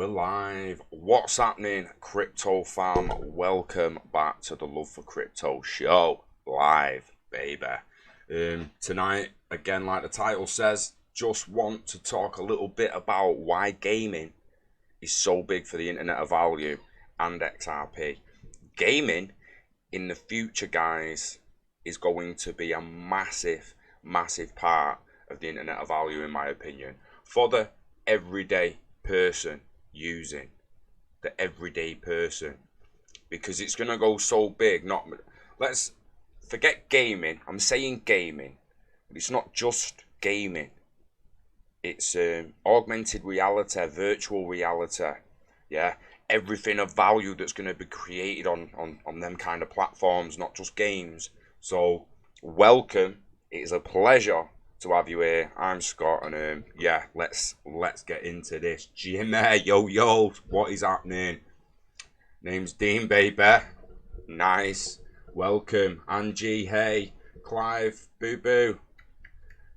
We're live. What's happening, crypto fam? Welcome back to the Love for Crypto show. Live, baby. Tonight, again, like the title says, just want to talk a little bit about why gaming is so big for the Internet of Value and XRP. Gaming in the future, guys, is going to be a massive part of the Internet of Value, in my opinion, for the everyday person using the everyday person, because it's going to go so big. Let's forget gaming. I'm saying gaming, but it's not just gaming. It's augmented reality, virtual reality, yeah, everything of value that's going to be created on them kind of platforms, not just games. So welcome. It is a pleasure to have you here. I'm Scott, and yeah, let's get into this. Jimmy, yo, what is happening? Name's Dean, baby. Nice. Welcome. Angie, hey. Clive, boo.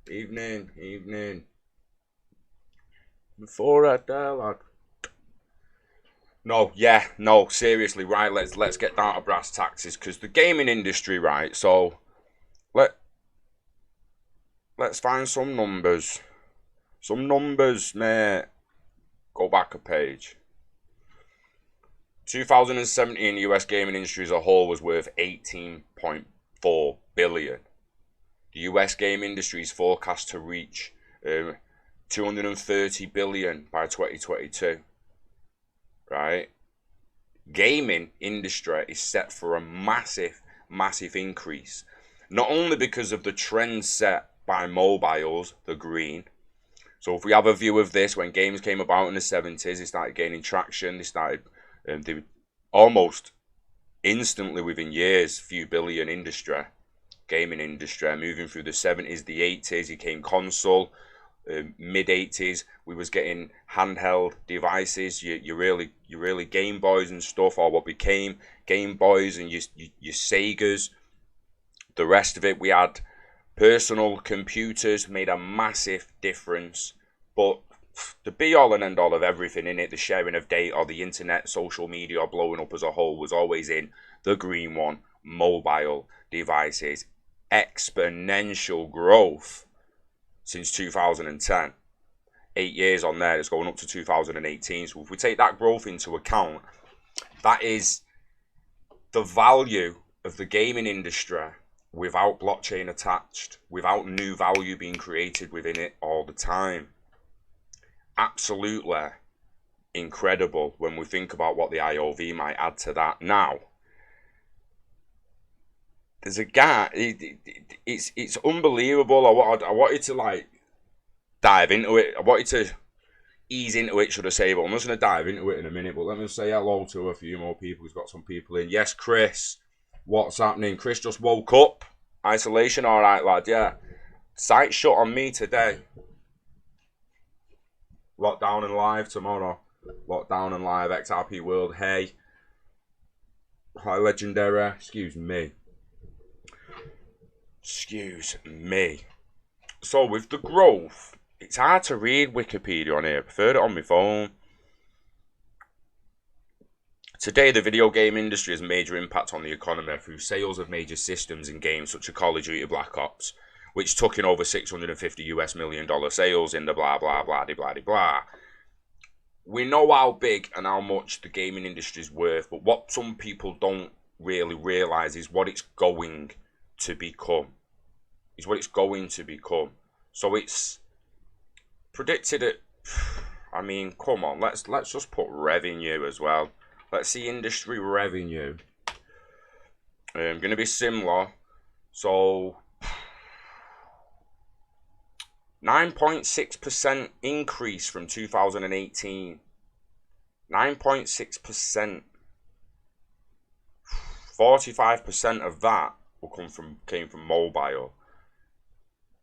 Evening. Before I die, lad. No, seriously, right, let's get down to brass taxes, because the gaming industry, right, so let's find some numbers. Mate. Go back a page. 2017 US gaming industry as a whole was worth 18.4 billion. The US game industry is forecast to reach 230 billion by 2022. Right? Gaming industry is set for a massive increase. Not only because of the trend set by mobiles, the green. So if we have a view of this, when games came about in the 70s, they started gaining traction. They almost instantly, within years, few billion industry, gaming industry. Moving through the 70s, the 80s, it came console. Mid 80s, we was getting handheld devices. You really Game Boys and stuff, or what became Game Boys and your Segas. The rest of it, we had personal computers, made a massive difference. But the be all and end all of everything in it, the sharing of data, the internet, social media blowing up as a whole, was always in the green one, mobile devices. Exponential growth since 2010. 8 years on there, it's going up to 2018. So if we take that growth into account, that is the value of the gaming industry without blockchain attached, without new value being created within it all the time. Absolutely incredible when we think about what the IoV might add to that. Now, there's a guy, it's unbelievable. I wanted to dive into it. I wanted to ease into it, should I say, but I'm just going to dive into it in a minute. But let me say hello to a few more people. We've got some people in. Yes, Chris. What's happening? Chris just woke up. Isolation, all right, lad. Yeah. Site shut on me today. Lockdown and live tomorrow. Lockdown and live. XRP World. Hey. Hi, Legendary. Excuse me. So with the growth, it's hard to read Wikipedia on here. I prefer it on my phone. Today, the video game industry has a major impact on the economy through sales of major systems and games such as Call of Duty Black Ops, which took in over $650 million sales in the blah blah blah blah blah. We know how big and how much the gaming industry is worth, but what some people don't really realise is what it's going to become. So it's predicted at, I mean, come on, let's just put revenue as well. Let's see industry revenue. Going to be similar. So 9.6% increase from 2018. 9.6%. 45% of that came from mobile.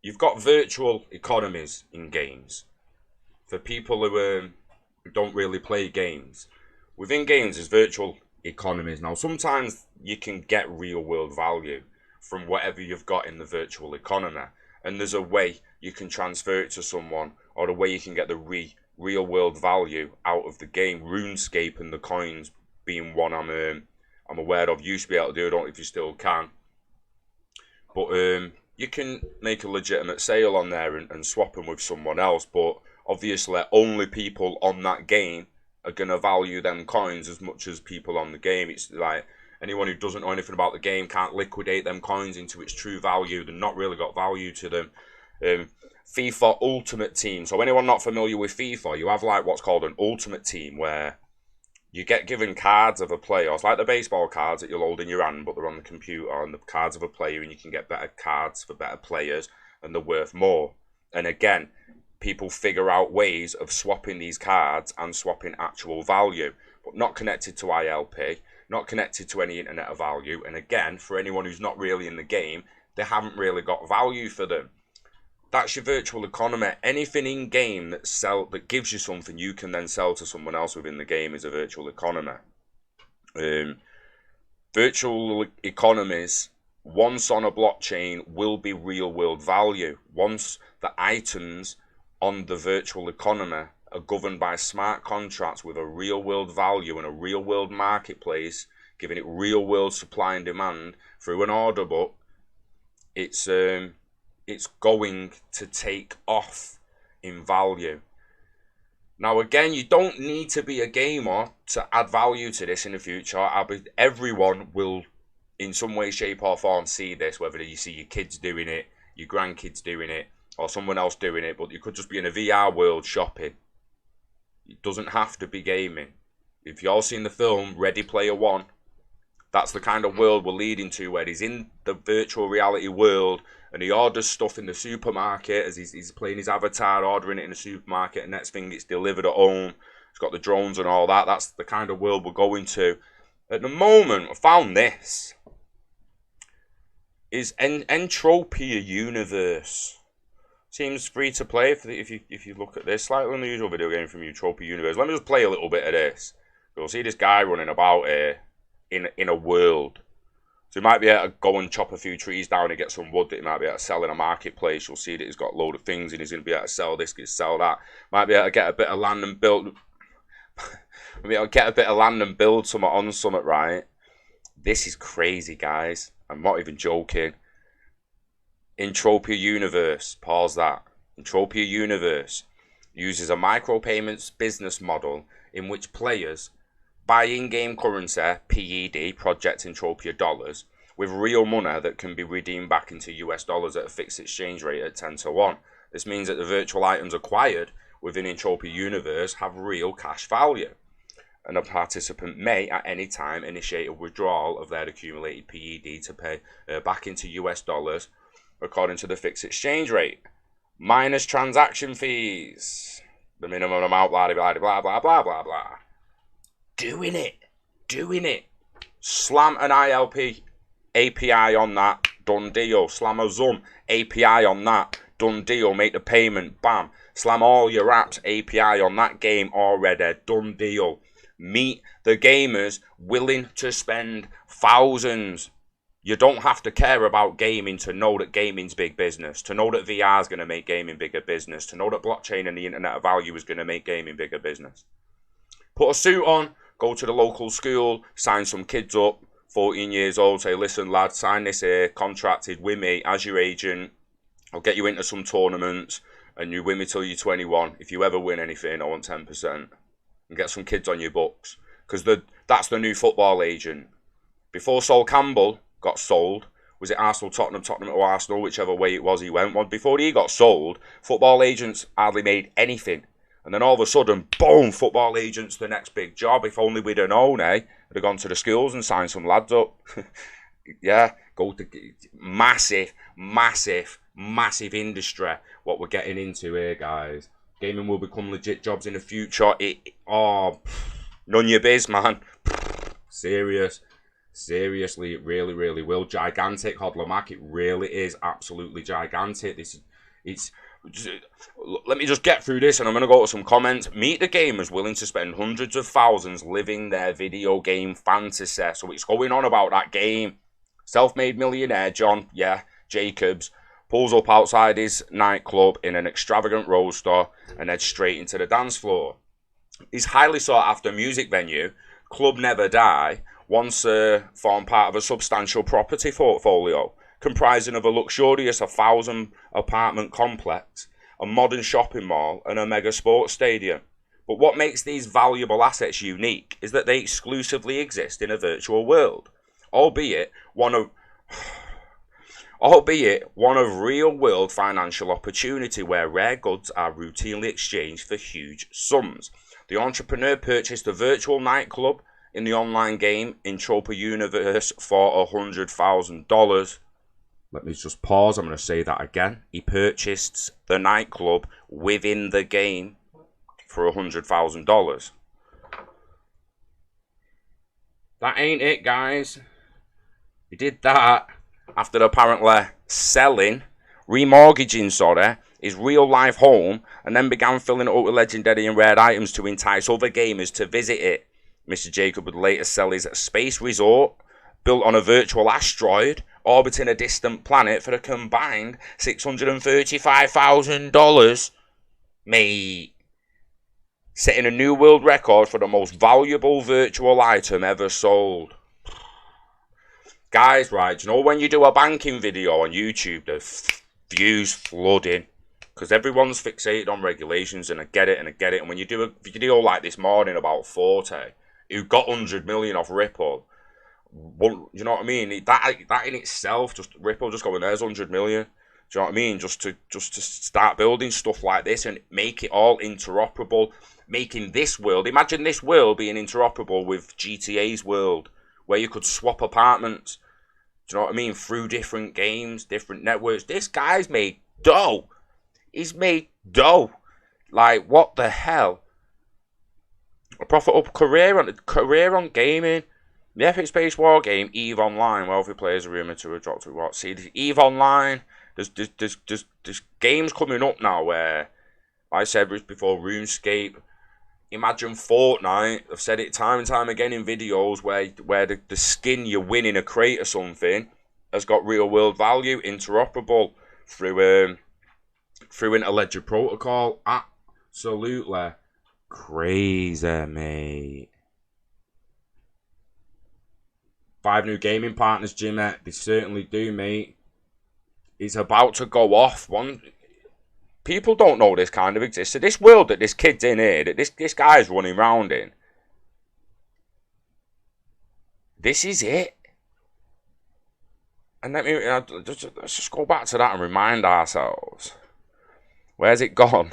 You've got virtual economies in games. For people who don't really play games, within games there's virtual economies. Now, sometimes you can get real world value from whatever you've got in the virtual economy, and there's a way you can transfer it to someone, or a way you can get the real world value out of the game. RuneScape and the coins being one I'm aware of. Used to be able to do it, I don't know if you still can. But you can make a legitimate sale on there and swap them with someone else. But obviously, only people on that game are going to value them coins as much as people on the game. It's like anyone who doesn't know anything about the game can't liquidate them coins into its true value. They've not really got value to them. FIFA Ultimate Team. So anyone not familiar with FIFA, you have like what's called an Ultimate Team, where you get given cards of a player. It's like the baseball cards that you'll hold in your hand, but they're on the computer, and the cards of a player, and you can get better cards for better players, and they're worth more. And again, people figure out ways of swapping these cards and swapping actual value, but not connected to ILP, not connected to any internet of value. And again, for anyone who's not really in the game, they haven't really got value for them. That's your virtual economy. Anything in game that gives you something you can then sell to someone else within the game is a virtual economy. Virtual economies, once on a blockchain, will be real world value. Once the items on the virtual economy are governed by smart contracts with a real world value and a real world marketplace, giving it real world supply and demand through an order book, it's going to take off in value. Now again, you don't need to be a gamer to add value to this in the future. Everyone will in some way, shape or form see this, whether you see your kids doing it, your grandkids doing it, or someone else doing it. But you could just be in a VR world shopping. It doesn't have to be gaming. If you all seen the film Ready Player One, that's the kind of world we're leading to, where he's in the virtual reality world and he orders stuff in the supermarket as he's playing his avatar, ordering it in the supermarket, and next thing it's delivered at home. It's got the drones and all that. That's the kind of world we're going to. At the moment, I found this. Is Entropia Universe. Seems free to play if you look at this. Slightly unusual video game from Entropia Universe. Let me just play a little bit of this. You'll see this guy running about here in a world. So he might be able to go and chop a few trees down and get some wood that he might be able to sell in a marketplace. You'll see that he's got a load of things and he's going to be able to sell this, sell that. Might be able to get a bit of land and build. Maybe I'll get a bit of land and build something on something, right? This is crazy, guys. I'm not even joking. Entropia Universe. Pause that. Entropia Universe uses a micropayments business model in which players buy in-game currency, PED, Project Entropia dollars, with real money that can be redeemed back into US dollars at a fixed exchange rate at 10-1. This means that the virtual items acquired within Entropia Universe have real cash value, and a participant may at any time initiate a withdrawal of their accumulated PED to pay back into US dollars according to the fixed exchange rate, minus transaction fees, the minimum amount, blah, blah, blah, blah, blah, blah, blah. Doing it. Slam an ILP API on that, done deal. Slam a Zoom API on that, done deal. Make the payment, bam. Slam all your apps API on that game already, done deal. Meet the gamers willing to spend thousands. You don't have to care about gaming to know that gaming's big business, to know that VR is going to make gaming bigger business, to know that blockchain and the internet of value is going to make gaming bigger business. Put a suit on, go to the local school, sign some kids up, 14 years old, say, listen, lad, sign this here, contracted with me as your agent. I'll get you into some tournaments, and you win me till you're 21. If you ever win anything, I want 10%. And get some kids on your books. Because that's the new football agent. Before Sol Campbell got sold, was it Arsenal, Tottenham to Arsenal, whichever way it was he went. Well, before he got sold, football agents hardly made anything. And then all of a sudden, boom, football agents, the next big job. If only we'd have known, eh? I'd have gone to the schools and signed some lads up. Yeah, go to massive industry, what we're getting into here, guys. Gaming will become legit jobs in the future. None your biz, man. Seriously, it really will. Gigantic, Hodler Mac, it really is absolutely gigantic. Let me just get through this and I'm going to go to some comments. Meet the gamers willing to spend hundreds of thousands living their video game fantasy. So it's going on about that game. Self-made millionaire, John, yeah, Jacobs, pulls up outside his nightclub in an extravagant roadster and heads straight into the dance floor. His highly sought after music venue, Club Never Die, once formed part of a substantial property portfolio comprising of a luxurious 1,000 apartment complex, a modern shopping mall, and a mega sports stadium. But what makes these valuable assets unique is that they exclusively exist in a virtual world, albeit one of real-world financial opportunity where rare goods are routinely exchanged for huge sums. The entrepreneur purchased a virtual nightclub in the online game Intropa Universe for $100,000. Let me just pause. I'm going to say that again. He purchased the nightclub within the game for $100,000. That ain't it, guys. He did that after apparently remortgaging, his real-life home, and then began filling it up with legendary and rare items to entice other gamers to visit it. Mr. Jacob would later sell his space resort, built on a virtual asteroid, orbiting a distant planet for a combined $635,000. Mate. Setting a new world record for the most valuable virtual item ever sold. Guys, right, do you know when you do a banking video on YouTube, the views flooding? Because everyone's fixated on regulations, and I get it. And when you do a video like this morning about Forte, who got 100 million off Ripple, you know what I mean? That in itself, just Ripple just going, there's 100 million. Do you know what I mean? Just to start building stuff like this and make it all interoperable, making this world. Imagine this world being interoperable with GTA's world, where you could swap apartments. Do you know what I mean? Through different games, different networks. This guy's made dough. He's made dough. Like, what the hell? A profitable career on gaming. The epic space war game EVE Online, wealthy players are rumored to have dropped to what? See, EVE Online. There's games coming up now where, like I said before, RuneScape. Imagine Fortnite. I've said it time and time again in videos where the skin you win in a crate or something has got real world value, interoperable through Interledger Protocol. Absolutely crazy, mate. 5 new gaming partners, Jimmy. They certainly do, mate. He's about to go off. People don't know this kind of exists. So this world that this kid's in here, that this guy's running around in, this is it. And let's just go back to that and remind ourselves. Where's it gone?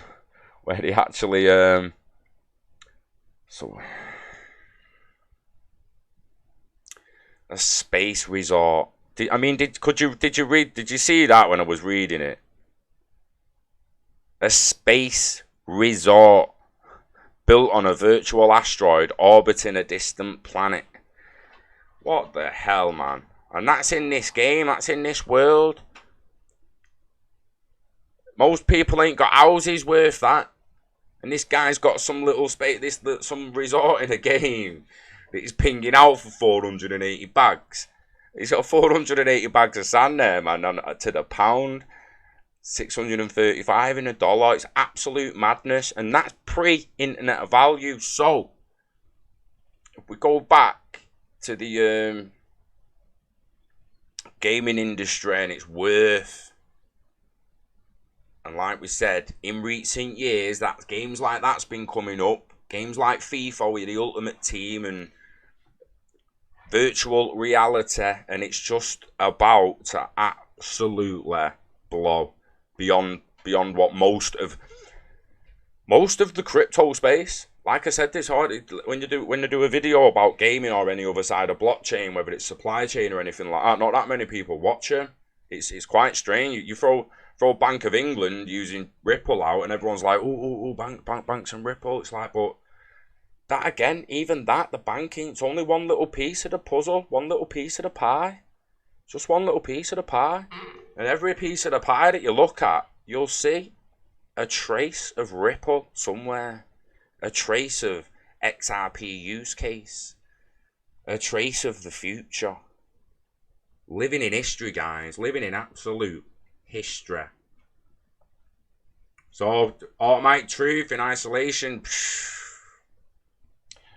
Where he actually a space resort. Did you see that when I was reading it? A space resort built on a virtual asteroid orbiting a distant planet. What the hell, man? And that's in this game, that's in this world. Most people ain't got houses worth that. And this guy's got some little space, some resort in a game that he's pinging out for 480 bags. He's got 480 bags of sand there, man, to the pound. 635 in a dollar. It's absolute madness. And that's pre-internet value. So, if we go back to the gaming industry and its worth, and like we said, in recent years, that games like that's been coming up. Games like FIFA with the Ultimate Team and virtual reality, and it's just about to absolutely blow beyond what most of the crypto space. Like I said, this hard when you do a video about gaming or any other side of blockchain, whether it's supply chain or anything like that. Not that many people watch it. It's quite strange. You throw Bank of England using Ripple out, and everyone's like, oh, banks and Ripple. It's like, but that again, even that, the banking, it's only one little piece of the puzzle, one little piece of the pie. Just one little piece of the pie. And every piece of the pie that you look at, you'll see a trace of Ripple somewhere. A trace of XRP use case. A trace of the future. Living in history, guys. Living in absolute history. So, automatic truth in isolation,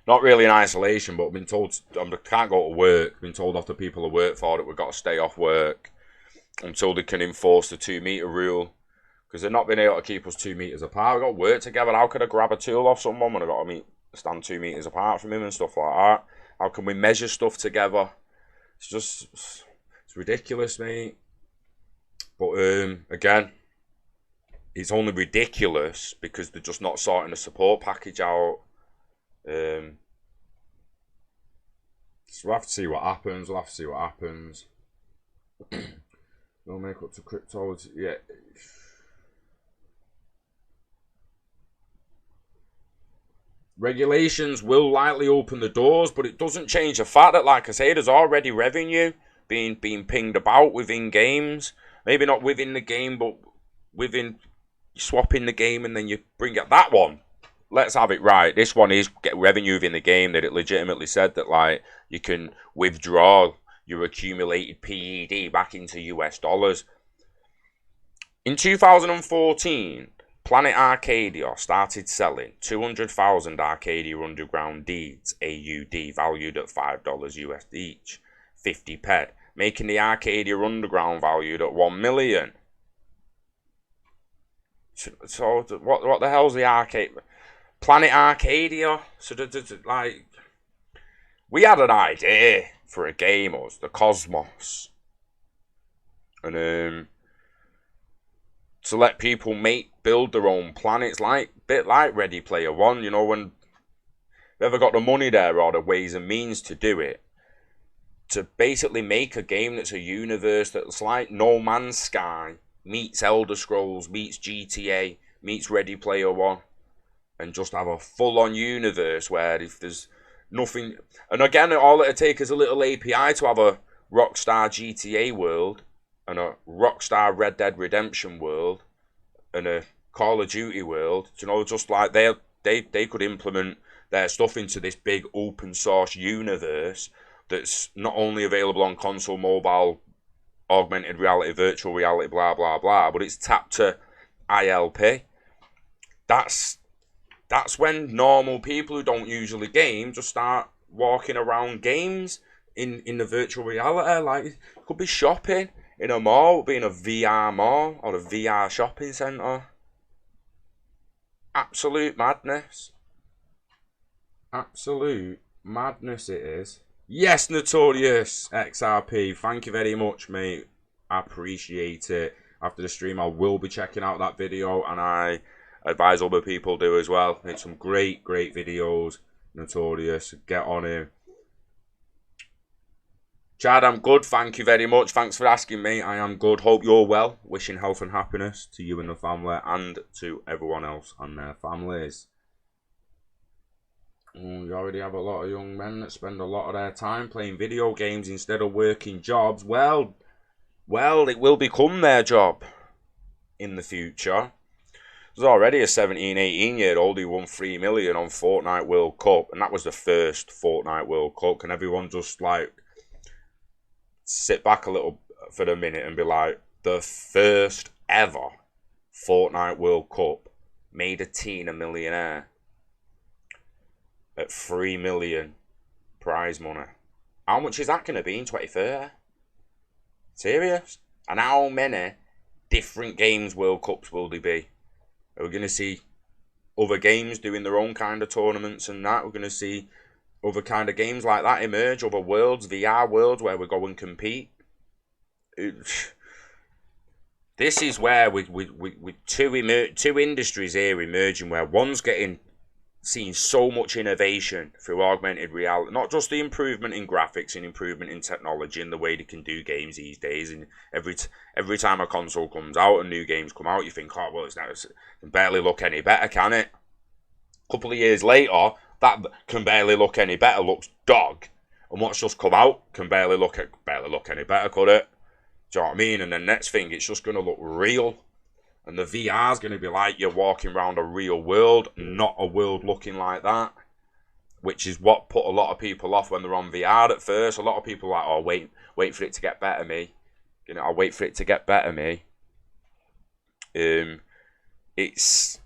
not really in isolation, but I've been told I can't go to work. I've been told off the people I work for that we've got to stay off work until they can enforce the 2 metre rule. Because they're not being able to keep us 2 metres apart. We've got to work together. How could I grab a tool off someone when I've got to stand 2 metres apart from him and stuff like that? How can we measure stuff together? It's ridiculous, mate. But again, it's only ridiculous because they're just not sorting the support package out. So we'll have to see what happens. No make up to crypto. Yeah. Regulations will likely open the doors, but it doesn't change the fact that, like I say, there's already revenue being pinged about within games. Maybe not within the game, but within swapping the game and then you bring up that one. Let's have it right. This one is get revenue within the game that it legitimately said that like you can withdraw your accumulated PED back into US dollars. In 2014, Planet Arcadia started selling 200,000 Arcadia Underground deeds, AUD, valued at $5 US each, 50 ped, making the Arcadia Underground valued at 1 million. So what the hell's the arcade? Planet Arcadia? So like, we had an idea for a game, us, the Cosmos, and to let people build their own planets, like bit like Ready Player One. You know, when they've ever got the money there or the ways and means to do it, to basically make a game that's a universe that's like No Man's Sky meets Elder Scrolls meets GTA meets Ready Player One, and just have a full-on universe where if there's nothing, and again, all it'll take is a little API to have a Rockstar GTA world and a Rockstar Red Dead Redemption world and a Call of Duty world. You know, just like they could implement their stuff into this big open source universe that's not only available on console, mobile, augmented reality, virtual reality, blah blah blah, but it's tapped to ILP. That's when normal people who don't usually game just start walking around games in the virtual reality. Like, it could be shopping in a mall, being a VR mall or a VR shopping centre. Absolute madness. Absolute madness it is. Yes, Notorious XRP. Thank you very much, mate. I appreciate it. After the stream, I will be checking out that video, and I advise other people do as well. It's some great videos. Notorious. Get on him. Chad, I'm good. Thank you very much. Thanks for asking, mate. I am good. Hope you're well. Wishing health and happiness to you and the family and to everyone else and their families. You already have a lot of young men that spend a lot of their time playing video games instead of working jobs. Well, it will become their job in the future. There's already a 17, 18-year-old who won 3 million on Fortnite World Cup, and that was the first Fortnite World Cup. Can everyone just like sit back a little for a minute and be like, the first ever Fortnite World Cup made a teen a millionaire at 3 million prize money. How much is that going to be in 2030? Serious? And how many different games World Cups will there be? Are we going to see other games doing their own kind of tournaments and that? We're going to see other kind of games like that emerge, other worlds, VR worlds where we go and compete. This is where with two industries here emerging, where one's seeing so much innovation through augmented reality, not just the improvement in graphics and improvement in technology and the way they can do games these days. And every time a console comes out and new games come out, you think, oh well, it can barely look any better, can it? A couple of years later, that can barely look any better looks dog, and what's just come out can barely look any better, could it? Do you know what I mean? And the next thing, it's just going to look real. And the VR is going to be like you're walking around a real world, not a world looking like that. Which is what put a lot of people off when they're on VR at first. A lot of people are like, oh, wait for it to get better, me. You know, I'll wait for it to get better, me. It's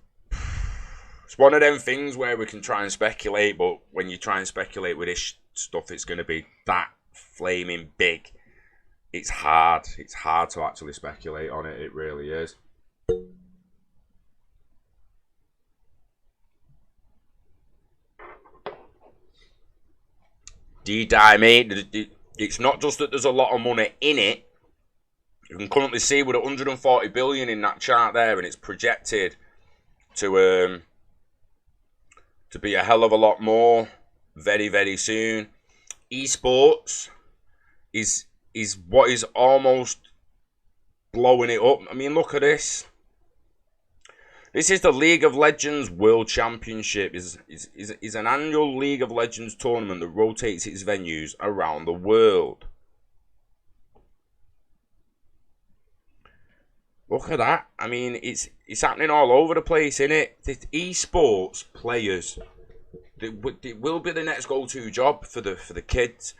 one of them things where we can try and speculate, but when you try and speculate with this stuff, it's going to be that flaming big. It's hard. It's hard to actually speculate on it. It really is. D-Die, mate. It's not just that there's a lot of money in it. You can currently see with 140 billion in that chart there, and it's projected to be a hell of a lot more very, very soon. Esports is what is almost blowing it up. I mean, look at this. This is the League of Legends World Championship. Is an annual League of Legends tournament that rotates its venues around the world. Look at that. I mean, it's happening all over the place, isn't it? The esports players, it will be the next go-to job for the kids.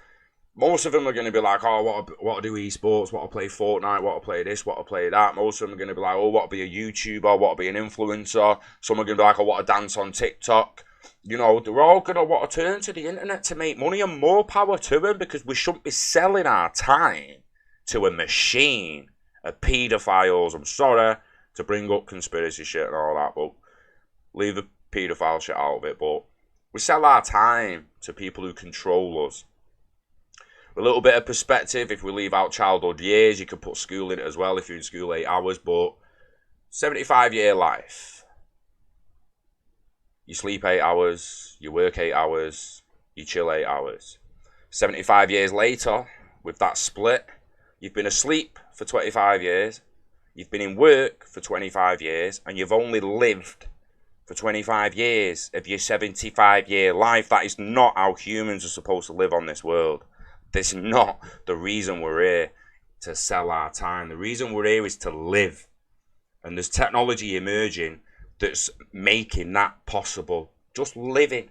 Most of them are going to be like, oh, what to do esports, what to play Fortnite, what to play this, what to play that. Most of them are going to be like, oh, what to be a YouTuber, what to be an influencer. Some are going to be like, oh, what to dance on TikTok. You know, they're all going to want to turn to the internet to make money, and more power to them, because we shouldn't be selling our time to a machine of paedophiles. I'm sorry to bring up conspiracy shit and all that, but leave the paedophile shit out of it. But we sell our time to people who control us. A little bit of perspective, if we leave out childhood years, you can put school in it as well if you're in school 8 hours, but 75-year life. You sleep 8 hours, you work 8 hours, you chill 8 hours. 75 years later, with that split, you've been asleep for 25 years, you've been in work for 25 years, and you've only lived for 25 years of your 75-year life. That is not how humans are supposed to live on this world. This is not the reason we're here, to sell our time. The reason we're here is to live. And there's technology emerging that's making that possible. Just living.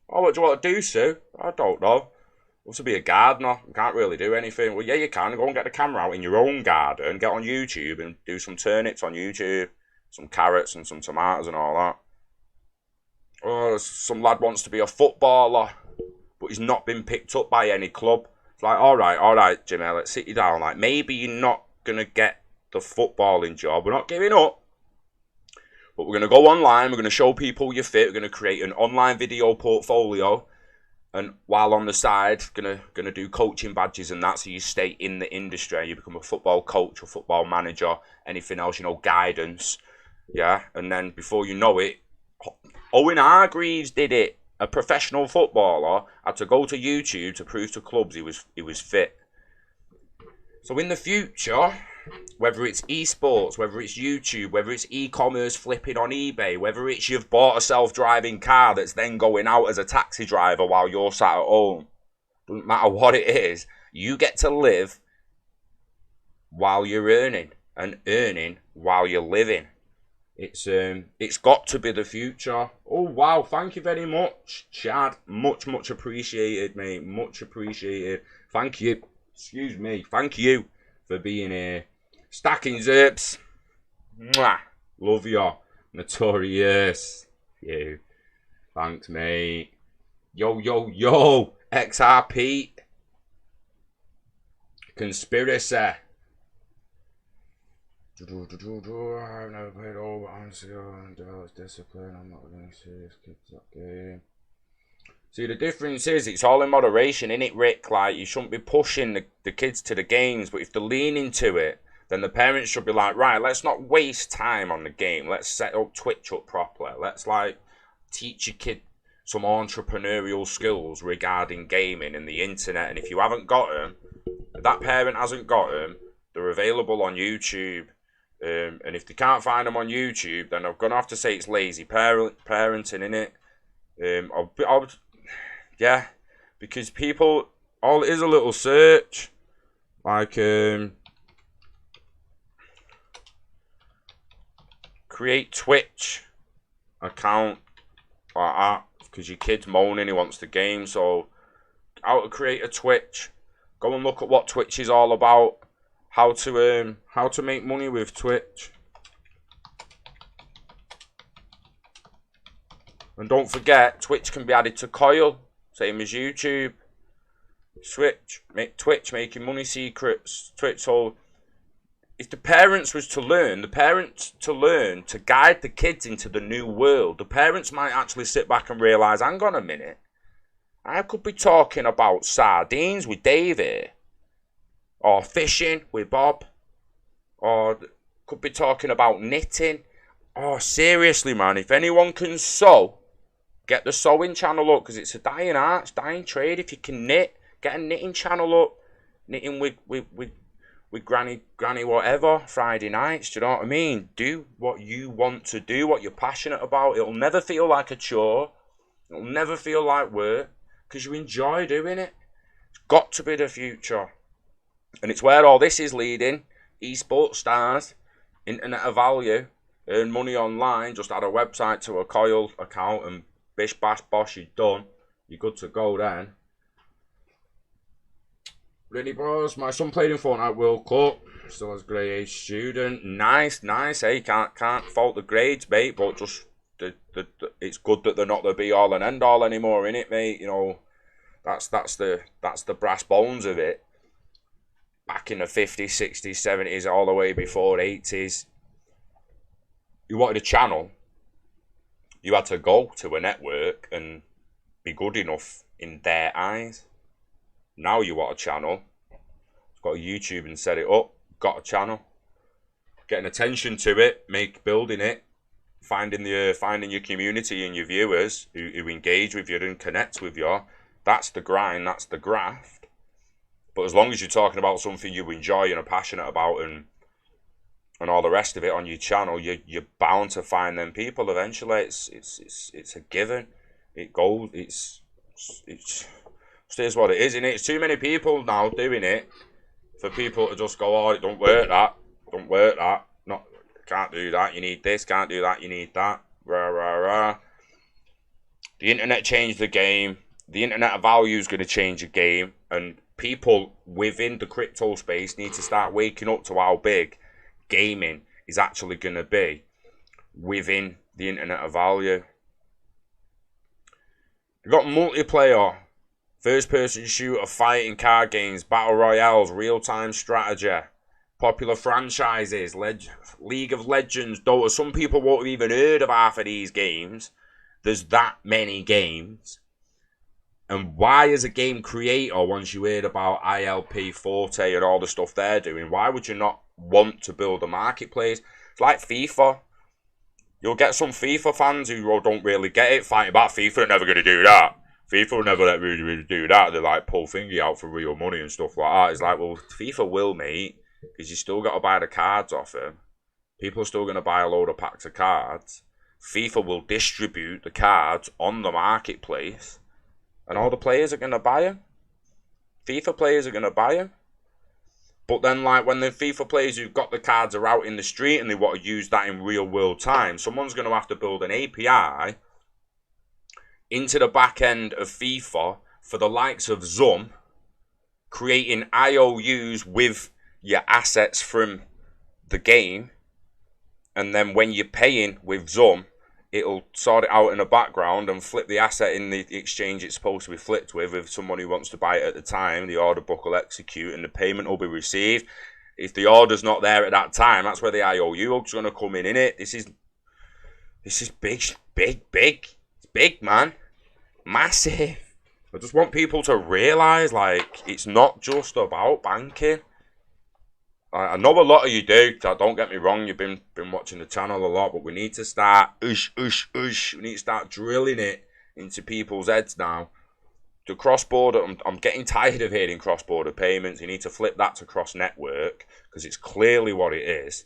Oh, what do you want to do, Sue? I don't know. I want to be a gardener. You can't really do anything. Well, yeah, you can. Go and get the camera out in your own garden, get on YouTube and do some turnips on YouTube, some carrots and some tomatoes and all that. Oh, some lad wants to be a footballer, but he's not been picked up by any club. It's like, all right, Jimmy, let's sit you down. Like, maybe you're not going to get the footballing job. We're not giving up. But we're going to go online. We're going to show people you're fit. We're going to create an online video portfolio. And while on the side, going to do coaching badges and that, so you stay in the industry. You become a football coach or football manager, anything else, guidance. Yeah, and then before you know it, Owen Hargreaves did it. A professional footballer had to go to YouTube to prove to clubs he was fit. So in the future, whether it's esports, whether it's YouTube, whether it's e-commerce flipping on eBay, whether it's you've bought a self-driving car that's then going out as a taxi driver while you're sat at home, doesn't matter what it is, you get to live while you're earning, and earning while you're living. It's got to be the future. Oh wow, thank you very much, Chad. Much appreciated, mate. Much appreciated. Thank you. Excuse me. Thank you for being here. Stacking Zerps. Mwah. Love you. Notorious. You. Thanks, mate. Yo. XRP. Conspiracy. I've never played over and discipline. I'm not going to serious kids that game. See, the difference is it's all in moderation, innit, Rick? Like, you shouldn't be pushing the kids to the games, but if they're leaning to it, then the parents should be like, right, let's not waste time on the game. Let's set up Twitch up properly. Let's, like, teach your kid some entrepreneurial skills regarding gaming and the internet. And if you haven't got them, if that parent hasn't got them, they're available on YouTube. And if they can't find them on YouTube, then I'm going to have to say it's lazy parenting, innit? Yeah, because people, all it is a little search, like, create Twitch account, like that, because your kid's moaning he wants the game. So how to create a Twitch, go and look at what Twitch is all about, how to make money with Twitch. And don't forget, Twitch can be added to Coil, same as YouTube. Twitch making money secrets. Twitch, so if the parents was to learn, to guide the kids into the new world, the parents might actually sit back and realise, hang on a minute, I could be talking about sardines with Dave here, or fishing with Bob, or could be talking about knitting. Oh, seriously, man, if anyone can sew, get the sewing channel up, because it's a dying art, it's a dying trade. If you can knit, get a knitting channel up, knitting with granny whatever, Friday nights, do you know what I mean? Do what you want to do, what you're passionate about. It'll never feel like a chore. It'll never feel like work, because you enjoy doing it. It's got to be the future. And it's where all this is leading. Esports stars, internet of value, earn money online, just add a website to a Coil account and bish bash bosh, you're done. You're good to go then. Really, bros, my son played in Fortnite World Cup. Still as grade A student. Nice. Hey, can't fault the grades, mate. But just it's good that they're not the be all and end all anymore, innit, mate? You know, that's the brass bones of it. Back in the 50s, 60s, 70s, all the way before 80s, you wanted a channel. You had to go to a network and be good enough in their eyes. Now you want a channel, got a YouTube and set it up, got a channel, getting attention to it, building it, finding your community and your viewers who engage with you and connect with you. That's the grind, that's the graft. But as long as you're talking about something you enjoy and are passionate about and all the rest of it on your channel, you're bound to find them people eventually. It's a given. It goes. It's what it is, innit? It's too many people now doing it for people to just go, oh, it don't work that. Not, can't do that, you need this, can't do that, you need that. Rah. The internet changed the game. The internet of value is going to change the game. And people within the crypto space need to start waking up to how big gaming is actually going to be within the internet of value. You've got multiplayer, first-person shooter, fighting card games, battle royales, real-time strategy, popular franchises, League of Legends, Dota. Some people won't have even heard of half of these games. There's that many games. And why, as a game creator, once you heard about ILP, Forte, and all the stuff they're doing, why would you not want to build a marketplace? It's like FIFA. You'll get some FIFA fans who don't really get it, fighting about FIFA. They're never going to do that. FIFA will never let really do that. They like pull thingy out for real money and stuff like that. It's like, well, FIFA will, mate, because you still got to buy the cards off him. People are still going to buy a load of packs of cards. FIFA will distribute the cards on the marketplace, and all the players are going to buy them. FIFA players are going to buy them. But then, like, when the FIFA players who've got the cards are out in the street and they want to use that in real world time, someone's going to have to build an API into the back end of FIFA for the likes of Zoom, creating IOUs with your assets from the game. And then when you're paying with Zoom, it'll sort it out in the background and flip the asset in the exchange it's supposed to be flipped with someone who wants to buy it at the time. The order book will execute and the payment will be received. If the order's not there at that time, that's where the IOU is going to come in it. This is big. It's big, man. Massive. I just want people to realise, like, it's not just about banking. I know a lot of you do, don't get me wrong, you've been watching the channel a lot, but we need to start we need to start drilling it into people's heads now. The cross-border, I'm getting tired of hearing cross-border payments. You need to flip that to cross-network, because it's clearly what it is.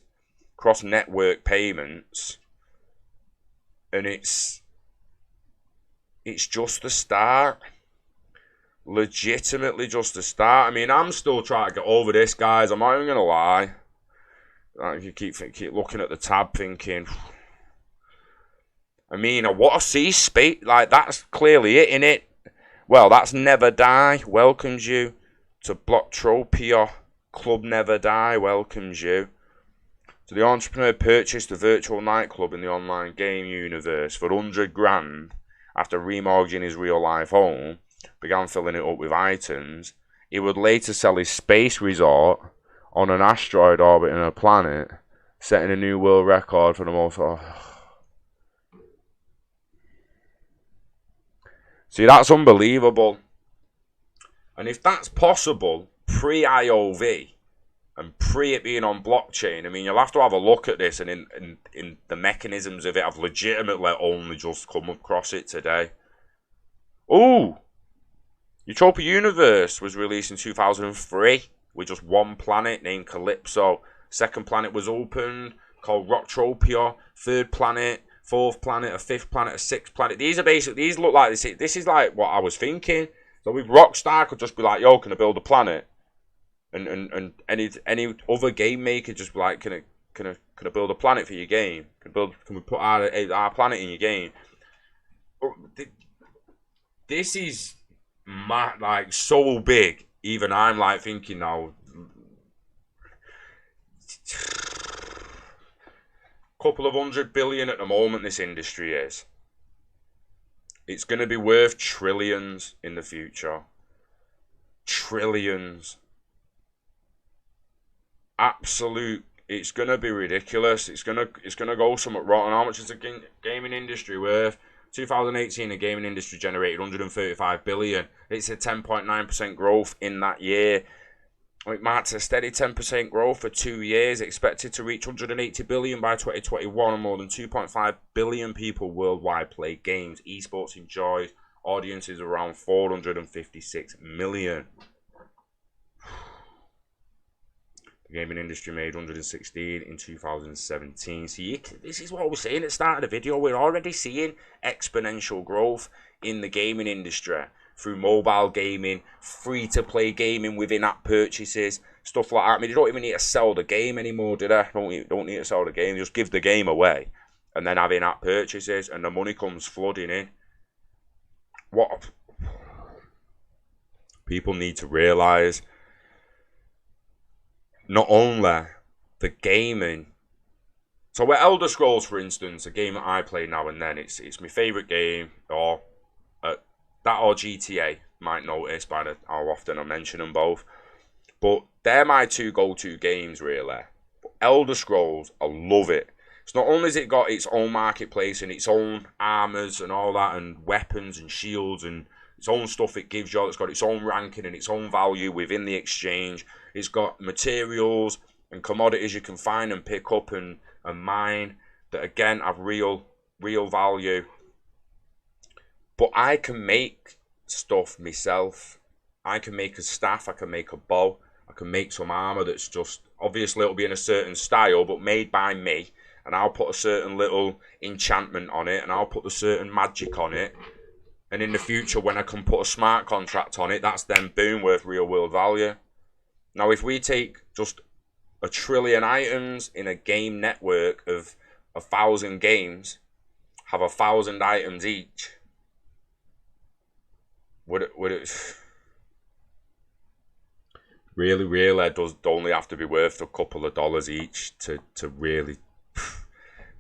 Cross-network payments. And it's just the start. Legitimately just the start. I mean, I'm still trying to get over this, guys. I'm not even gonna lie. Like, you keep looking at the tab, thinking, I mean, I want to see space. Like, that's clearly it, innit? Well, that's Never Die welcomes you to Blocktropia. Club Never Die welcomes you. So the entrepreneur purchased a virtual nightclub in the online game universe for 100 grand after remortgaging his real-life home, began filling it up with items. He would later sell his space resort on an asteroid orbiting a planet, setting a new world record for the most... See, that's unbelievable. And if that's possible, pre-IoV, and pre it being on blockchain, I mean, you'll have to have a look at this, and in the mechanisms of it, I've legitimately only just come across it today. Ooh! Utopia Universe was released in 2003 with just one planet named Calypso. Second planet was opened, called Rocktropia. Third planet, fourth planet, a fifth planet, a sixth planet. These look like this. This is like what I was thinking. So with Rockstar could just be like, yo, can I build a planet? And any other game maker just be like, can I build a planet for your game? Can we put our planet in your game? This is like so big. Even I'm like thinking now, couple of 100 billion at the moment. This industry is. It's going to be worth trillions in the future. Trillions. Absolute. It's going to be ridiculous. It's going to go somewhat rotten. How much is the gaming industry worth? 2018, the gaming industry generated 135 billion. It's a 10.9% growth in that year. It marks a steady 10% growth for 2 years, expected to reach 180 billion by 2021, and more than 2.5 billion people worldwide play games. Esports enjoys audiences around 456 million. The gaming industry made 116 in 2017. See, this is what I was saying at the start of the video. We're already seeing exponential growth in the gaming industry through mobile gaming, free-to-play gaming with in-app purchases, stuff like that. I mean, you don't even need to sell the game anymore, do they? Don't need to sell the game. Just give the game away and then have in-app purchases, and the money comes flooding in. What people need to realise, not only the gaming. So with Elder Scrolls, for instance, a game that I play now and then, it's my favourite game, or that or GTA, might notice by how often I mention them both. But they're my two go-to games, really. But Elder Scrolls, I love it. It's not only has it got its own marketplace and its own armors and all that, and weapons and shields and its own stuff it gives you. It's got its own ranking and its own value within the exchange. It's got materials and commodities you can find and pick up and mine that, again, have real value. But I can make stuff myself. I can make a staff, I can make a bow, I can make some armor that's just, obviously it'll be in a certain style, but made by me. And I'll put a certain little enchantment on it, and I'll put a certain magic on it. And in the future, when I can put a smart contract on it, that's then, boom, worth real world value. Now, if we take just 1 trillion items in a game network of 1,000 games, have 1,000 items each, would it really does only have to be worth a couple of dollars each to really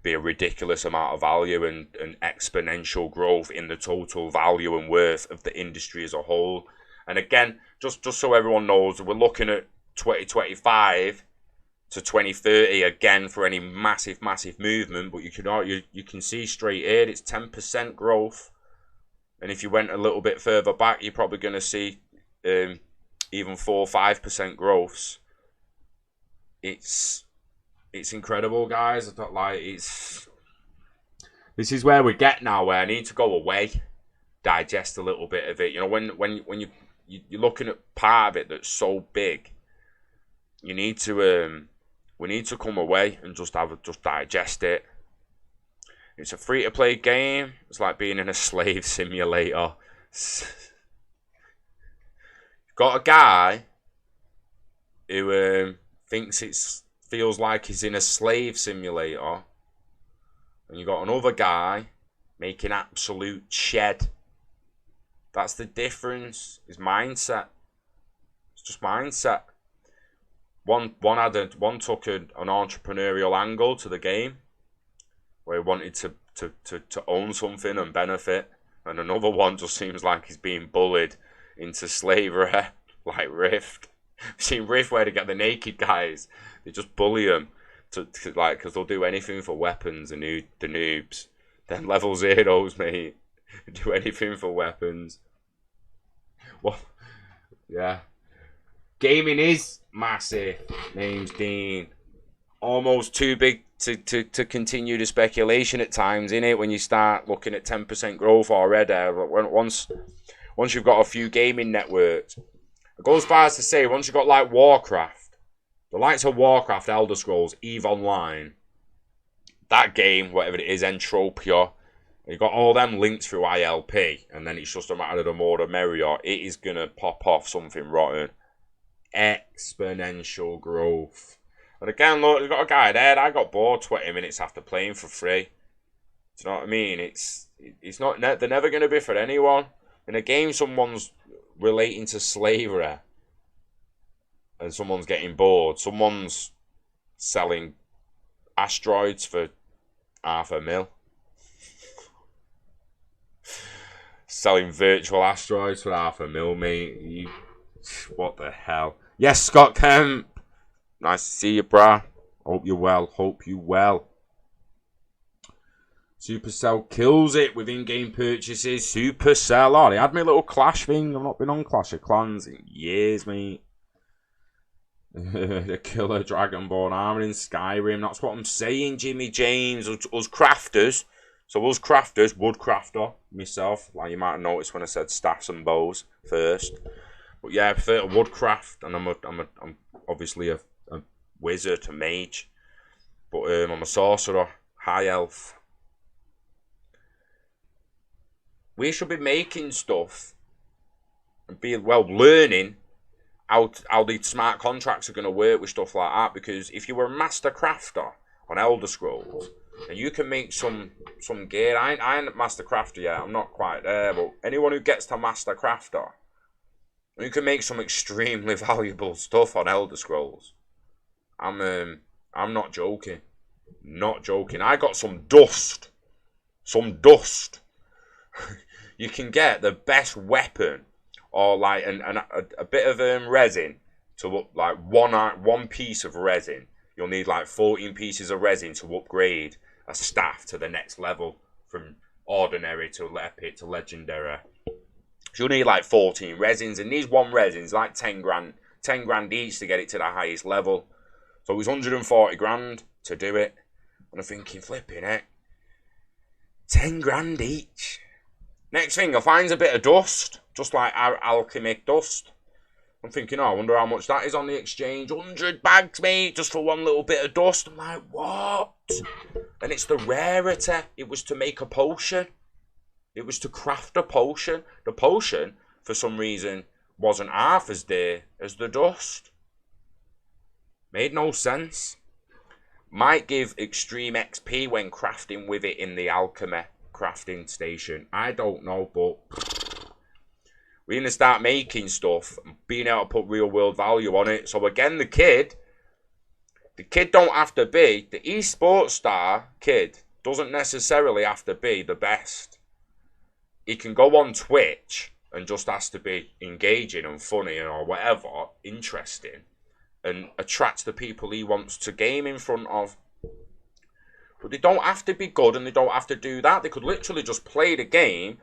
be a ridiculous amount of value and exponential growth in the total value and worth of the industry as a whole. And again, just so everyone knows, we're looking at 2025 to 2030 again for any massive movement, but you can see straight here it's 10% growth. And if you went a little bit further back, you're probably going to see even 4 or 5% growths. It's incredible, guys. I thought, like, this is where we get now, where I need to go away, digest a little bit of it. You know, when you're looking at part of it that's so big, you need to we need to come away and just digest it. It's a free-to-play game. It's like being in a slave simulator. You've got a guy who thinks feels like he's in a slave simulator, and you got another guy making absolute shed. That's the difference. Is mindset. It's just mindset. One took an entrepreneurial angle to the game, where he wanted to own something and benefit, and another one just seems like he's being bullied into slavery, like Rift. I've seen Rift where they get the naked guys, they just bully them to like, because they'll do anything for weapons. The noobs, them level zeros, mate, do anything for weapons. Well, yeah, gaming is massive. Name's Dean. Almost too big to continue the speculation at times, innit? When you start looking at 10% growth already, once you've got a few gaming networks, it goes far as to say, once you've got like Warcraft, the likes of Warcraft, Elder Scrolls, EVE Online, that game, whatever it is, Entropia, you've got all them links through ILP, and then it's just a matter of the more the merrier. It is gonna pop off something rotten. Exponential growth. And again, look, there's got a guy there. I got bored 20 minutes after playing for free. Do you know what I mean? It's not. They're never going to be for anyone. In a game, someone's relating to slavery, and someone's getting bored. Someone's selling asteroids for $500,000. Selling virtual asteroids for $500,000, mate. What the hell? Yes, Scott Kemp. Nice to see you, brah. Hope you're well. Hope you well. Supercell kills it with in-game purchases. Supercell. Oh, they had me a little Clash thing. I've not been on Clash of Clans in years, mate. The killer Dragonborn armor in Skyrim. That's what I'm saying, Jimmy James. Us crafters. So us crafters, woodcrafter, myself. Like you might have noticed when I said staffs and bows first. But yeah, I prefer to woodcraft, and I'm obviously a wizard, a mage, but I'm a sorcerer, high elf. We should be making stuff and be learning how the smart contracts are going to work with stuff like that. Because if you were a master crafter on Elder Scrolls, and you can make some gear. I ain't a master crafter yet. I'm not quite there, but anyone who gets to master crafter, you can make some extremely valuable stuff on Elder Scrolls. I'm not joking. Not joking. I got some dust. You can get the best weapon, or like a bit of resin to look like one piece of resin. You'll need like 14 pieces of resin to upgrade a staff to the next level from ordinary to epic to legendary. So you'll need like 14 resins, and these one resins like 10 grand each to get it to the highest level. So it was 140 grand to do it. And I'm thinking, flipping it, 10 grand each. Next thing, I finds a bit of dust, just like alchemic dust. I'm thinking, I wonder how much that is on the exchange. 100 bags, mate, just for one little bit of dust. I'm like, what? And it's the rarity. It was to make a potion. It was to craft a potion. The potion, for some reason, wasn't half as dear as the dust. Made no sense. Might give extreme XP when crafting with it in the alchemy crafting station. I don't know, but we're going to start making stuff and being able to put real world value on it. So again, the kid don't have to be, the esports star kid doesn't necessarily have to be the best. He can go on Twitch and just has to be engaging and funny or whatever, interesting, and attracts the people he wants to game in front of. But they don't have to be good, and they don't have to do that. They could literally just play the game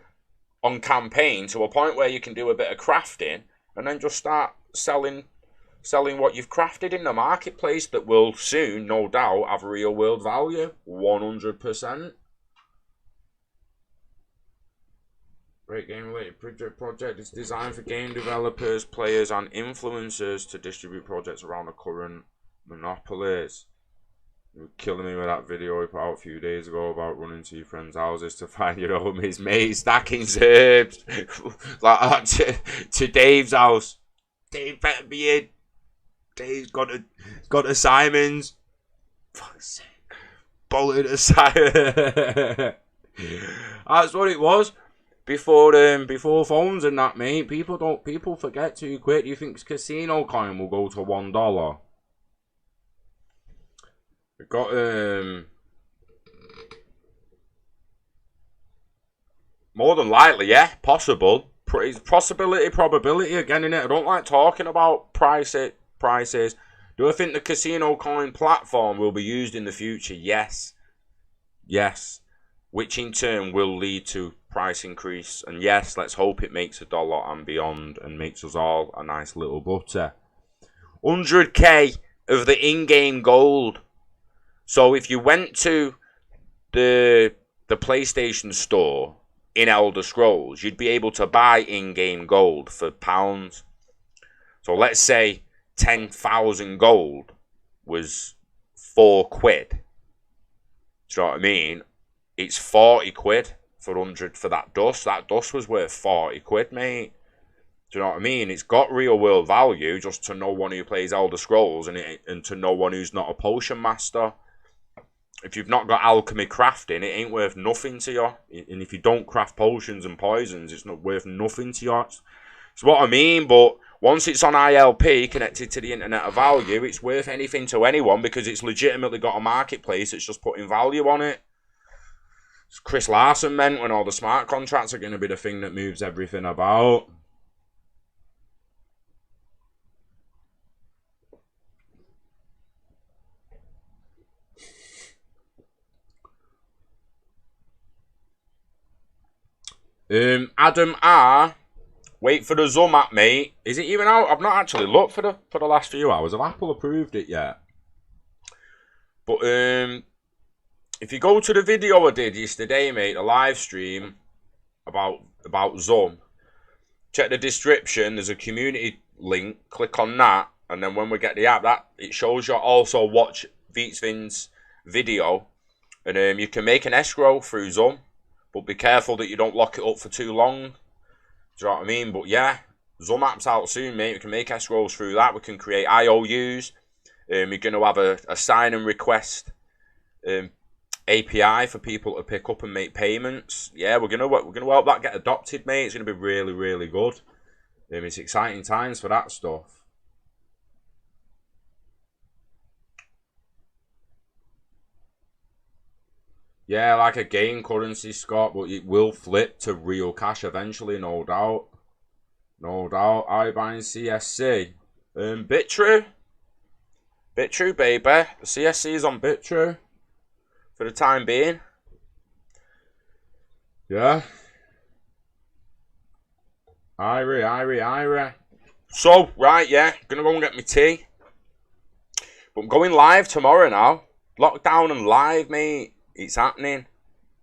on campaign to a point where you can do a bit of crafting and then just start selling what you've crafted in the marketplace that will soon, no doubt, have real world value. 100%. Great game related project. It's designed for game developers, players, and influencers to distribute projects around the current monopolies. You were killing me with that video we put out a few days ago about running to your friends' houses to find your homies, mate, stacking herbs like that to Dave's house. Dave better be in. Dave's got a Simon's. Fuck's sake. Bolted a Simon. That's what it was. Before phones and that, mate, people forget too quick. You think casino coin will go to $1? We got More than likely, yeah, possible. It's possibility, probability again, innit? I don't like talking about prices. Do I think the casino coin platform will be used in the future? Yes. Yes. Which in turn will lead to price increase. And yes, let's hope it makes $1 and beyond and makes us all a nice little butter. 100k of the in-game gold. So if you went to the PlayStation store in Elder Scrolls, you'd be able to buy in-game gold for pounds. So let's say 10,000 gold was £4. Do you know what I mean? It's 40 quid for 100 for that dust. That dust was worth 40 quid, mate. Do you know what I mean? It's got real world value just to no one who plays Elder Scrolls and to no one who's not a potion master. If you've not got alchemy crafting, it ain't worth nothing to you. And if you don't craft potions and poisons, it's not worth nothing to you. It's what I mean, but once it's on ILP, connected to the Internet of Value, it's worth anything to anyone because it's legitimately got a marketplace that's just putting value on it. As Chris Larson meant when all the smart contracts are going to be the thing that moves everything about. Adam R. Wait for the Zoom app, mate. Is it even out? I've not actually looked for the last few hours. Have Apple approved it yet? But if you go to the video I did yesterday, mate, a live stream about Zoom, check the description. There's a community link. Click on that, and then when we get the app, that it shows you also watch Vin's video, and you can make an escrow through Zoom. But be careful that you don't lock it up for too long. Do you know what I mean? But yeah, Zoom app's out soon, mate. We can make escrows through that. We can create IOUs. You're going to have a sign and request API for people to pick up and make payments. Yeah, we're gonna help that get adopted, mate. It's going to be really, really good. It's exciting times for that stuff. Yeah, like a game currency, Scott, but it will flip to real cash eventually, no doubt. No doubt. I buying CSC. Bitrue, baby. The CSC is on Bitrue for the time being. Yeah. Irie. So, right, yeah, gonna go and get my tea. But I'm going live tomorrow now. Lockdown and live, mate. It's happening.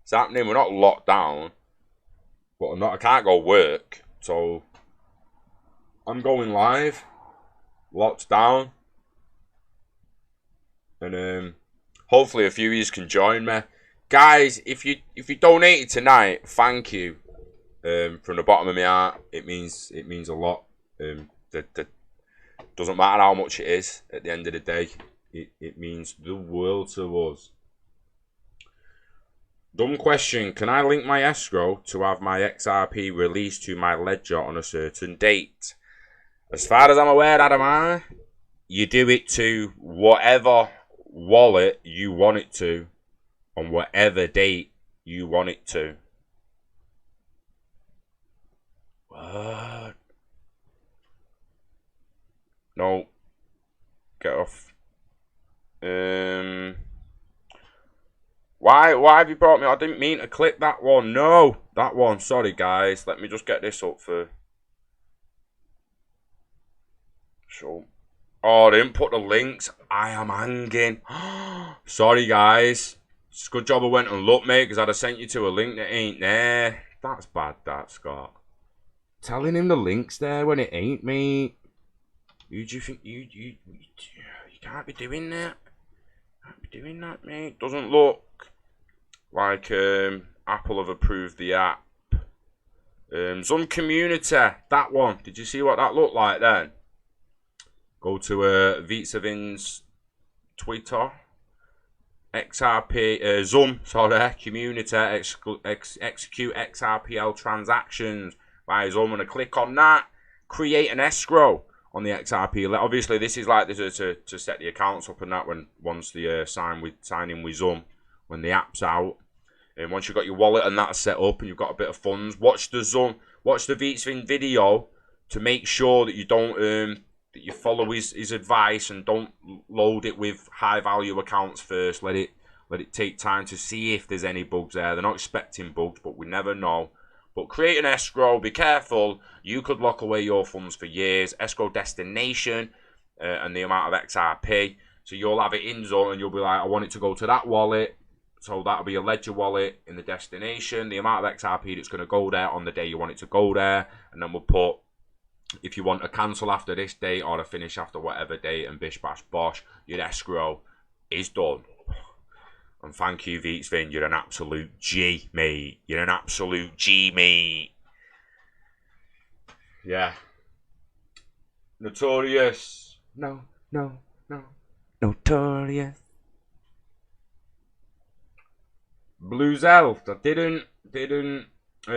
It's happening. We're not locked down, but I can't go work, so I'm going live, locked down, and hopefully a few of you can join me, guys. If you donated tonight, thank you. From the bottom of my heart, it means a lot. That doesn't matter how much it is. At the end of the day, it means the world to us. Dumb question. Can I link my escrow to have my XRP released to my ledger on a certain date? As far as I'm aware, Adam, you do it to whatever wallet you want it to on whatever date you want it to. What? No. Get off. Why have you brought me? I didn't mean to click that one. No, that one. Sorry, guys. Let me just get this up for. So, oh, they didn't put the links. I am hanging. Sorry, guys. It's a good job I went and looked, mate, because I'd have sent you to a link that ain't there. That's bad, that, Scott. Telling him the link's there when it ain't, mate. Who do you think you can't be doing that? Can't be doing that, mate. Doesn't look like Apple have approved the app. Some community, that one. Did you see what that looked like then? Go to Vin's Twitter. XRP, Zoom, sorry, community, execute XRPL transactions by Zoom. I'm going to click on that, create an escrow on the XRP. Obviously, this is like this to set the accounts up and that once the sign in with Zoom, when the app's out. And once you've got your wallet and that's set up and you've got a bit of funds, watch the Vitsvin video to make sure that you don't that you follow his advice and don't load it with high value accounts first. Let it take time to see if there's any bugs there. They're not expecting bugs, but we never know. But create an escrow. Be careful. You could lock away your funds for years. Escrow destination and the amount of XRP. So you'll have it in zone and you'll be like, I want it to go to that wallet. So that'll be a ledger wallet in the destination. The amount of XRP that's going to go there on the day you want it to go there. And then we'll put, if you want a cancel after this date or a finish after whatever date, and bish bash bosh, your escrow is done. And thank you, Vitsvin. You're an absolute G, mate. You're an absolute G, mate. Yeah. Notorious. No. Notorious. Blues Elf. I didn't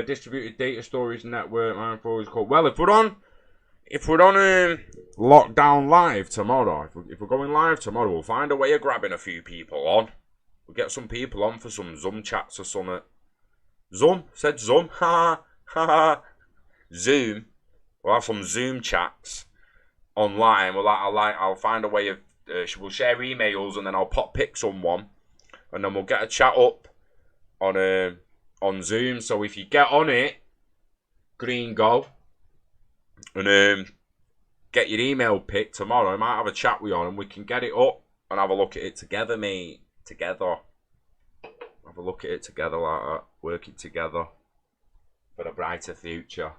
distributed data storage network. My phone is called. Well, if we're on lockdown live tomorrow, if we're going live tomorrow, we'll find a way of grabbing a few people on. We'll get some people on for some Zoom chats or something. Zoom? Said Zoom? Ha ha. Zoom. We'll have some Zoom chats online. I'll find a way of. We'll share emails and then I'll pop pick someone, and then we'll get a chat up on Zoom. So if you get on it, green go, and get your email picked tomorrow, I might have a chat with you on, and we can get it up and have a look at it together, mate. Together. Have a look at it together like that. Work it together for a brighter future.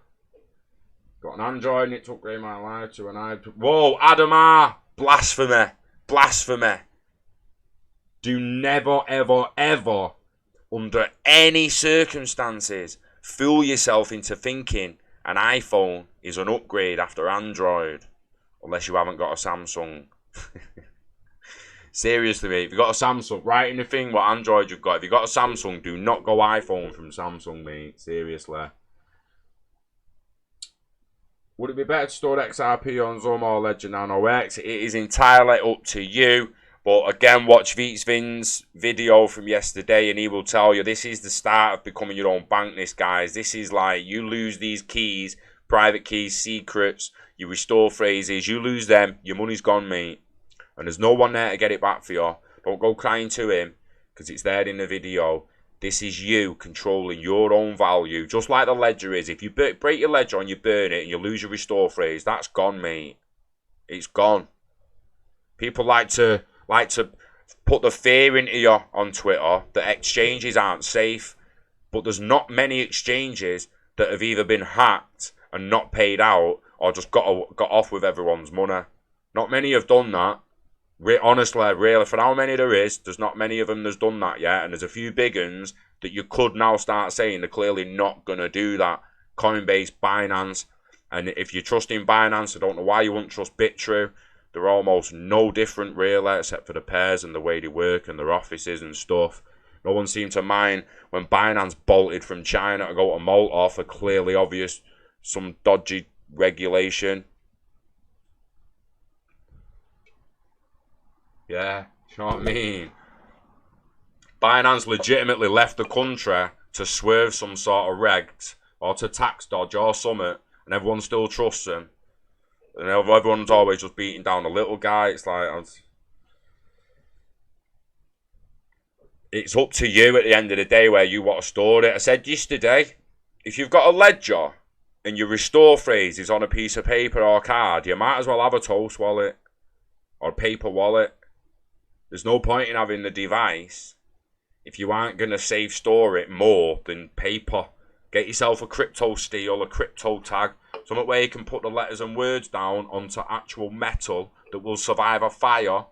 Got an Android and it took away my life to an iPad. Whoa, Adamar! Blasphemy. Blasphemy. Do never, ever, ever, under any circumstances, fool yourself into thinking an iPhone is an upgrade after Android. Unless you haven't got a Samsung. Seriously, mate, if you've got a Samsung, write in the thing what Android you've got. If you've got a Samsung, do not go iPhone from Samsung, mate. Seriously. Would it be better to store XRP on Zoom or Ledger Nano X? It is entirely up to you. But again, watch Vitsvin's video from yesterday and he will tell you this is the start of becoming your own bank, this, guys. This is like, you lose these keys, private keys, secrets, you restore phrases, you lose them, your money's gone, mate. And there's no one there to get it back for you. Don't go crying to him, because it's there in the video. This is you controlling your own value, just like the ledger is. If you break your ledger and you burn it and you lose your restore phrase, that's gone, mate. It's gone. People like to put the fear into you on Twitter that exchanges aren't safe, but there's not many exchanges that have either been hacked and not paid out, or just got off with everyone's money. Not many have done that. Honestly, really, for how many there is, there's not many of them that's done that yet, and there's a few big uns that you could now start saying they're clearly not going to do that. Coinbase, Binance, and if you trust in Binance, I don't know why you wouldn't trust BitTrue. They're almost no different, really, except for the pairs and the way they work and their offices and stuff. No one seemed to mind when Binance bolted from China to go to Malta for clearly obvious, some dodgy regulation. Yeah, you know what I mean? Binance legitimately left the country to swerve some sort of regs or to tax dodge or something, and everyone still trusts him. And everyone's always just beating down the little guy. It's like, it's up to you at the end of the day where you want to store it. I said yesterday, if you've got a ledger and your restore phrase is on a piece of paper or card, you might as well have a Toast wallet or a paper wallet. There's no point in having the device if you aren't going to save store it more than paper. Get yourself a crypto steel, a crypto tag, something where you can put the letters and words down onto actual metal that will survive a fire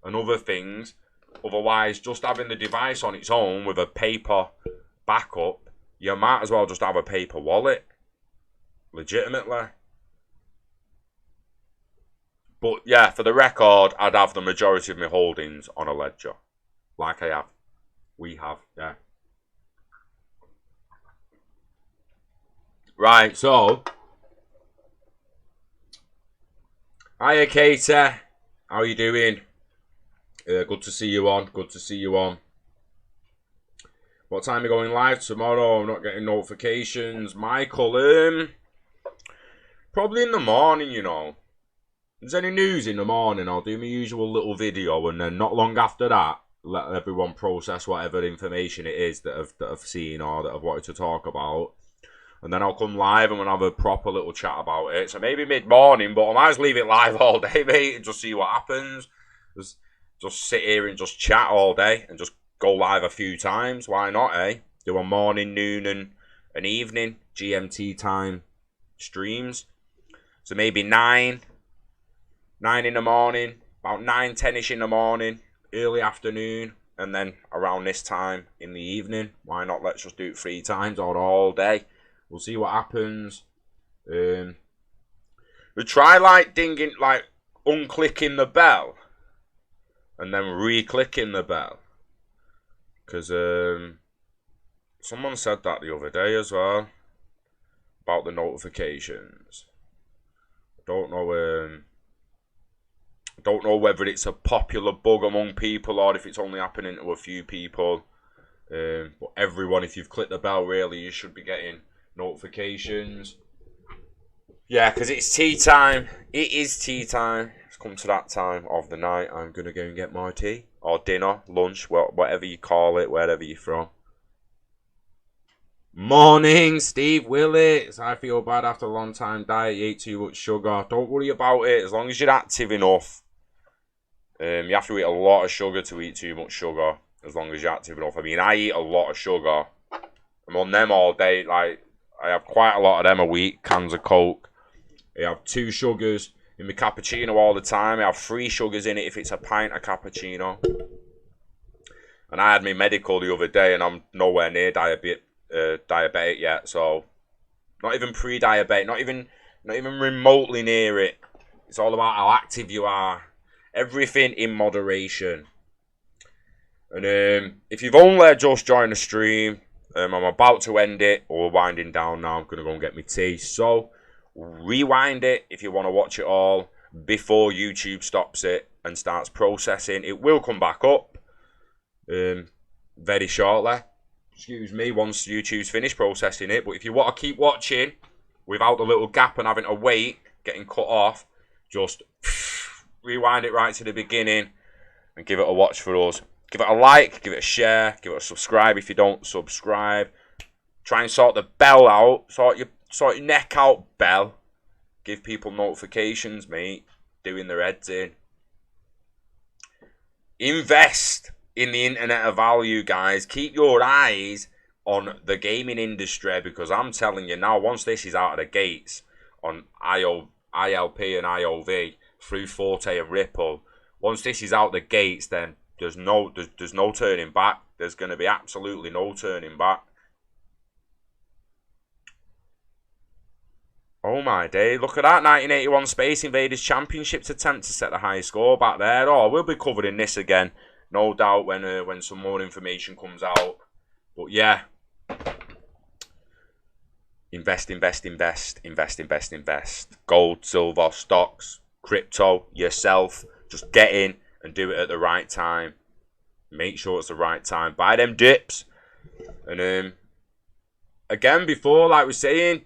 and other things. Otherwise, just having the device on its own with a paper backup, you might as well just have a paper wallet. Legitimately. But yeah, for the record, I'd have the majority of my holdings on a ledger. Like I have. We have, yeah. Right, so. Hiya, Katie. How you doing? Good to see you on. Good to see you on. What time are you going live tomorrow? I'm not getting notifications. Michael, probably in the morning, you know. If there's any news in the morning, I'll do my usual little video, and then not long after that, let everyone process whatever information it is that I've seen or that I've wanted to talk about. And then I'll come live and we'll have a proper little chat about it. So maybe mid-morning, but I might as well leave it live all day, mate, and just see what happens. Just sit here and just chat all day and just go live a few times. Why not, eh? Do a morning, noon, and an evening GMT time streams. So maybe 9 in the morning, about 9, 10-ish in the morning, early afternoon, and then around this time in the evening. Why not? Let's just do it 3 times or all day. We'll see what happens. We try unclicking the bell and then re-clicking the bell. Because someone said that the other day as well about the notifications. I don't know whether it's a popular bug among people or if it's only happening to a few people. But everyone, if you've clicked the bell, really, you should be getting notifications. Yeah, because it's tea time. It is tea time. It's come to that time of the night. I'm going to go and get my tea. Or dinner, lunch, whatever you call it, wherever you're from. Morning, Steve Willits. I feel bad after a long time diet. You ate too much sugar. Don't worry about it. As long as you're active enough. You have to eat a lot of sugar to eat too much sugar. As long as you're active enough. I mean, I eat a lot of sugar. I'm on them all day. Like, I have quite a lot of them a week. Cans of Coke. I have 2 sugars in my cappuccino all the time. I have 3 sugars in it if it's a pint of cappuccino. And I had my medical the other day, and I'm nowhere near diabetic yet. So, not even pre-diabetic. Not even remotely near it. It's all about how active you are. Everything in moderation. And if you've only just joined the stream, I'm about to end it, or we're winding down now. I'm going to go and get my tea. So, rewind it if you want to watch it all before YouTube stops it and starts processing. It will come back up very shortly. Excuse me, once YouTube's finished processing it. But if you want to keep watching without the little gap and having to wait, getting cut off, just rewind it right to the beginning and give it a watch for us. Give it a like, give it a share, give it a subscribe if you don't subscribe. Try and sort the bell out, sort your neck out, bell. Give people notifications, mate. Doing their heads in. Invest in the internet of value, guys. Keep your eyes on the gaming industry, because I'm telling you now, once this is out of the gates on ILP and IoV through Forte and Ripple, once this is out the gates, then there's no turning back. There's going to be absolutely no turning back. Oh my day, look at that, 1981 Space Invaders Championships attempt to set the highest score back there. Oh, we'll be covering this again, no doubt, when some more information comes out. But yeah, invest. Gold, silver, stocks, crypto, yourself. Just get in and do it at the right time. Make sure it's the right time. Buy them dips. And again, before, like we're saying,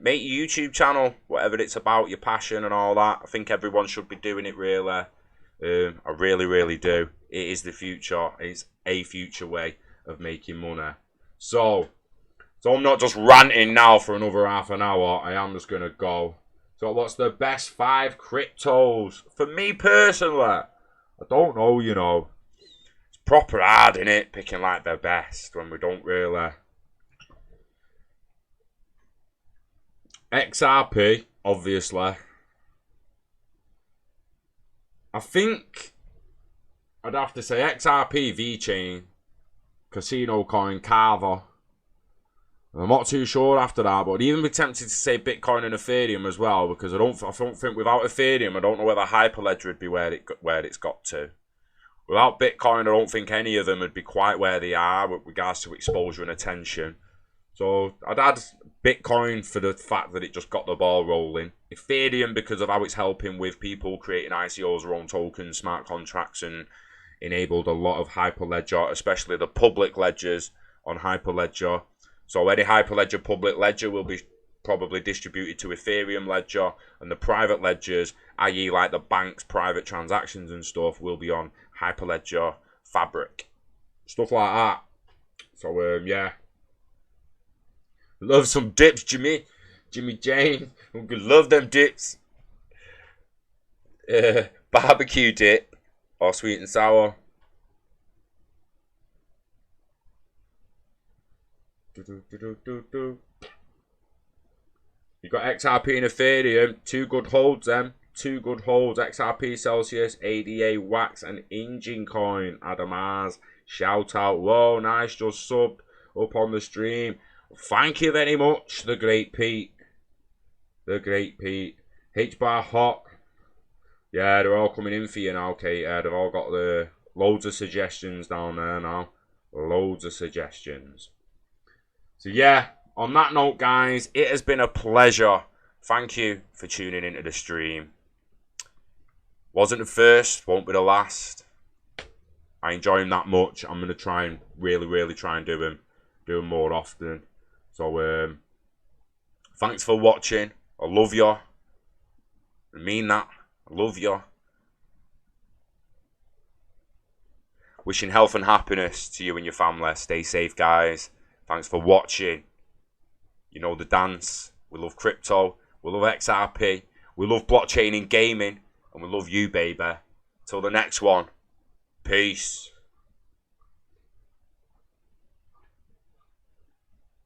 make your YouTube channel, whatever it's about, your passion and all that. I think everyone should be doing it, really. I really, really do. It is the future. It's a future way of making money. So I'm not just ranting now for another half an hour. I am just going to go. So what's the best 5 cryptos? For me personally, I don't know, you know. It's proper hard, innit? Picking like the best when we don't really. XRP, obviously. I think I'd have to say XRP, VeChain, Casino Coin, Carver. I'm not too sure after that, but I'd even be tempted to say Bitcoin and Ethereum as well, because I don't think without Ethereum, I don't know whether Hyperledger would be where it's got to. Without Bitcoin, I don't think any of them would be quite where they are with regards to exposure and attention. So I'd add Bitcoin for the fact that it just got the ball rolling. Ethereum because of how it's helping with people creating ICOs, their own tokens, smart contracts, and enabled a lot of Hyperledger, especially the public ledgers, on Hyperledger. So any Hyperledger public ledger will be probably distributed to Ethereum ledger, and the private ledgers, i.e. like the bank's private transactions and stuff, will be on Hyperledger Fabric. Stuff like that. So yeah. Love some dips, Jimmy Jane. We love them dips. Barbecue dip or sweet and sour. You got XRP and Ethereum. Two good holds, them. Two good holds. XRP, Celsius, ADA, Wax, and Engine Coin. Adamaz. Shout out. Whoa, nice. Just subbed up on the stream. Thank you very much, the great Pete. The great Pete. H-Bar Hot. Yeah, they're all coming in for you now, Kate. They've all got the loads of suggestions down there now. Loads of suggestions. So yeah, on that note, guys, it has been a pleasure. Thank you for tuning into the stream. Wasn't the first, won't be the last. I enjoy him that much. I'm going to try and really try and do him more often. So, thanks for watching. I love you. I mean that. I love you. Wishing health and happiness to you and your family. Stay safe, guys. Thanks for watching. You know the dance. We love crypto. We love XRP. We love blockchain and gaming. And we love you, baby. Till the next one. Peace.